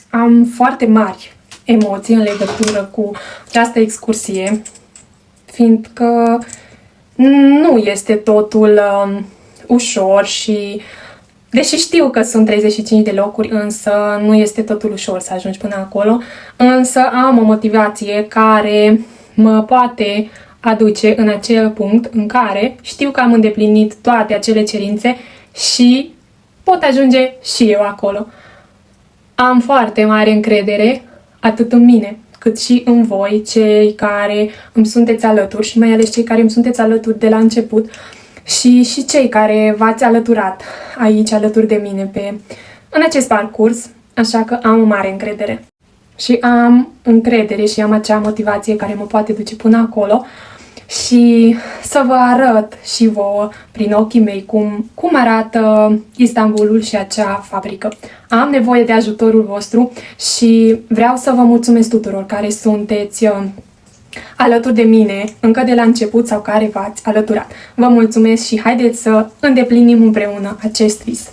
Am foarte mari emoții în legătură cu această excursie, fiindcă nu este totul ușor și, deși știu că sunt 35 de locuri, însă nu este totul ușor să ajungi până acolo, însă am o motivație care mă poate aduce în acel punct în care știu că am îndeplinit toate acele cerințe și pot ajunge și eu acolo. Am foarte mare încredere atât în mine, cât și în voi, cei care îmi sunteți alături și mai ales cei care îmi sunteți alături de la început și cei care v-ați alăturat aici alături de mine în acest parcurs, așa că am o mare încredere. Și am încredere și am acea motivație care mă poate duce până acolo și să vă arăt și vouă prin ochii mei cum arată Istanbulul și acea fabrică. Am nevoie de ajutorul vostru și vreau să vă mulțumesc tuturor care sunteți alături de mine încă de la început sau care v-ați alăturat. Vă mulțumesc și haideți să îndeplinim împreună acest vis.